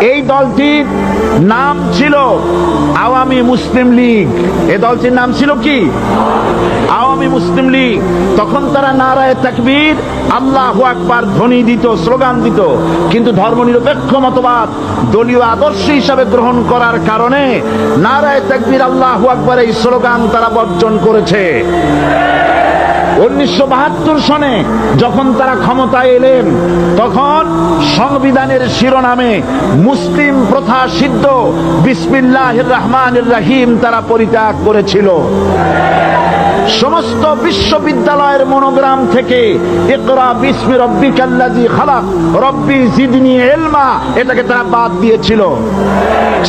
এই দলটির নাম ছিল আওয়ামী মুসলিম লীগ। এই দলটির নাম ছিল কি? আওয়ামী মুসলিম লীগ। তখন তারা নারায়ে তাকবীর, আল্লাহু আকবার ধ্বনি দিত, স্লোগান দিত। কিন্তু ধর্মনিরপেক্ষ মতবাদ দলীয় আদর্শ হিসাবে গ্রহণ করার কারণে নারায়ে তাকবীর, আল্লাহু আকবার এই স্লোগান তারা বর্জন করেছে। 1972 সনে যখন তারা ক্ষমতায় এলেন, তখন সংবিধানের শিরোনামে মুসলিম প্রথা সিদ্ধ বিসমিল্লাহির রহমানির রহিম তারা পরিত্যাগ করেছিল। সমস্ত বিশ্ববিদ্যালয়ের মনোগ্রাম থেকে ইকরা বিসমি রব্বিকাল্লাযী খালাক রব্বি জিদনি ইলমা এটাকে তারা বাদ দিয়েছিল।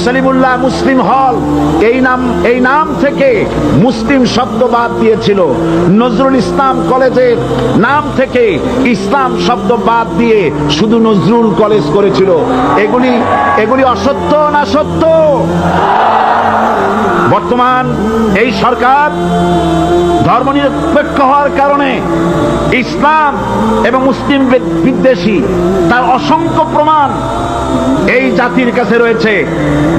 সলিমুল্লাহ মুসলিম হল এই নাম থেকে মুসলিম শব্দ বাদ দিয়েছিল। নজরুল ইসলাম কলেজের নাম থেকে ইসলাম শব্দ বাদ দিয়ে শুধু নজরুল কলেজ করেছিল। এগুলি অসত্য না সত্য? বর্তমান এই সরকার ধর্মনিরপেক্ষ হওয়ার কারণে ইসলাম এবং মুসলিম বিদ্বেষী তার অসংখ্য প্রমাণ এই জাতির কাছে রয়েছে।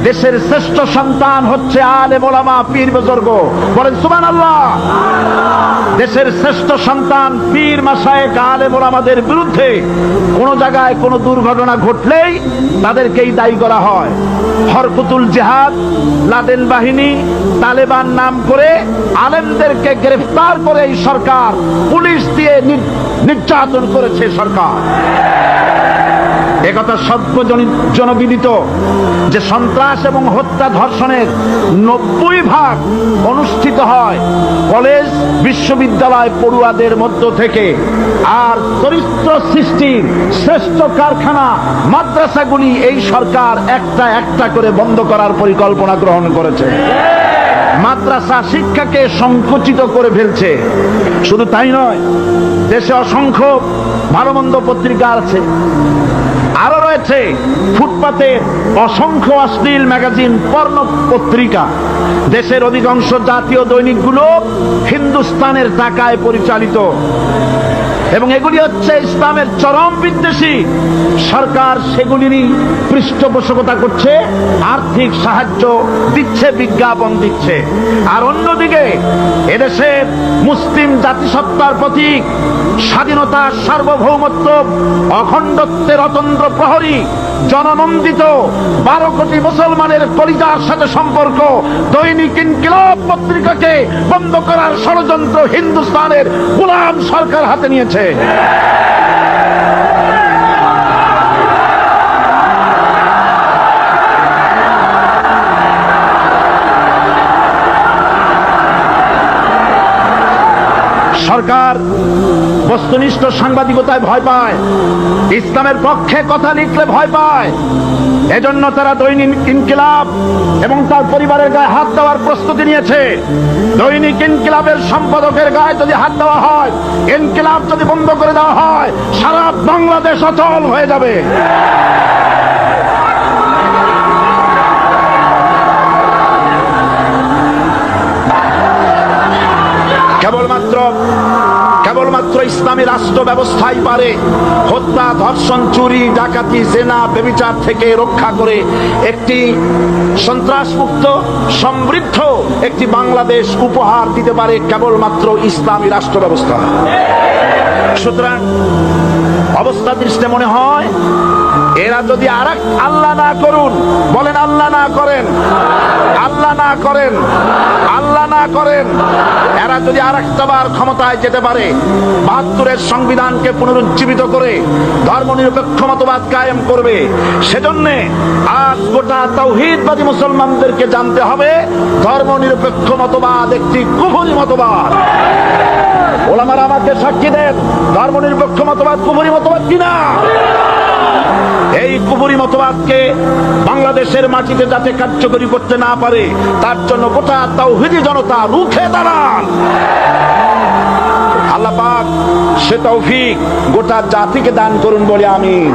দেশের শ্রেষ্ঠ সন্তান হচ্ছে আলেম ওলামা, পীর বুজুর্গ। বলেন সুবহানাল্লাহ। দেশের শ্রেষ্ঠ সন্তান পীর মাশায়েখ আলেম ওলামাদের বিরুদ্ধে কোন জায়গায় কোন দুর্ঘটনা ঘটলেই তাদেরকেই দায়ী করা হয়। হরকুতুল জিহাদ, লাদেন বাহিনী, তালেবান নাম করে আলেমদেরকে গ্রেফতার করে এই সরকার পুলিশ দিয়ে নির্যাতন করেছে সরকার। একথা সর্বজনবিদিত যে সন্ত্রাস এবং হত্যা ধর্ষণের 90% অনুষ্ঠিত হয় কলেজ বিশ্ববিদ্যালয় পড়ুয়াদের মধ্য থেকে। আর চরিত্র সৃষ্টির শ্রেষ্ঠ কারখানা মাদ্রাসাগুলি এই সরকার একটা একটা করে বন্ধ করার পরিকল্পনা গ্রহণ করেছে। মাদ্রাসা শিক্ষাকে সংকুচিত করে ফেলছে। শুধু তাই নয়, দেশে অসংখ্য ভালো মন্দ পত্রিকা আছে, আরো রয়েছে ফুটপাতে অসংখ্য অশ্লীল ম্যাগাজিন, পর্ণ পত্রিকা। দেশের অধিকাংশ জাতীয় দৈনিকগুলো হিন্দুস্তানের টাকায় পরিচালিত এবং এগুলি হচ্ছে ইসলামের চরম বিদ্বেষী। সরকার সেগুলিরই পৃষ্ঠপোষকতা করছে, আর্থিক সাহায্য দিচ্ছে, বিজ্ঞাপন দিচ্ছে। আর অন্যদিকে এদেশের মুসলিম জাতিসত্তার প্রতীক, স্বাধীনতা, সার্বভৌমত্ব, অখণ্ডত্বের অতন্দ্র প্রহরী, জননন্দিত 12 কোটি মুসলমানের কলিজার সাথে সম্পর্ক দৈনিক ইনকিলাব পত্রিকাকে বন্ধ করার ষড়যন্ত্র হিন্দুস্তানের গোলাম সরকার হাতে নিয়েছে। সরকার বস্তুনিষ্ঠ সাংবাদিকতায় ভয় পায়, ইসলামের পক্ষে কথা লিখলে ভয় পায়। এজন্য তারা দৈনিক ইনকিলাব এবং তার পরিবারের গায়ে হাত দেওয়ার প্রস্তুতি নিয়েছে। দৈনিক ইনকিলাবের সম্পাদকের গায়ে যদি হাত দেওয়া হয়, ইনকিলাব যদি বন্ধ করে দেওয়া হয়, সারা বাংলাদেশ অচল হয়ে যাবে। কেবলমাত্র ইসলামী রাষ্ট্র ব্যবস্থাই পারে হত্যা, ধর্ষণ, চুরি, ডাকাতি, জেনা, ব্যভিচার থেকে রক্ষা করে একটি সন্ত্রাসমুক্ত সমৃদ্ধ একটি বাংলাদেশ উপহার দিতে পারে কেবলমাত্র ইসলামী রাষ্ট্র ব্যবস্থা। সুতরাং অবস্থা দৃষ্টে মনে হয় এরা যদি আরেক আল্লাহ না করুন, বলেন আল্লাহ না করেন, আল্লাহ না করেন, আল্লাহ না করেন, এরা যদি আরেকটাবার ক্ষমতায় যেতে পারে, 72-এর সংবিধানকে পুনরুজ্জীবিত করে ধর্মনিরপেক্ষ মতবাদ কায়েম করবে। সেজন্যে আজ গোটা তাওহীদবাদী মুসলমানদেরকে জানতে হবে ধর্মনিরপেক্ষ মতবাদ একটি কুফরি মতবাদ। ওলামারা আমাকে সাক্ষী দেন, ধর্মনিরপেক্ষ মতবাদ কুফরি মতবাদ কিনা। এই কুফরি মতবাদকে বাংলাদেশের মাটিতে যাতে কার্যকরী করতে না পারে, তার জন্য গোটা তাওহীদি জনতা রুখে দাঁড়ান। আল্লাহ পাক সে তৌফিক গোটা জাতিকে দান করুন বলে আমিন।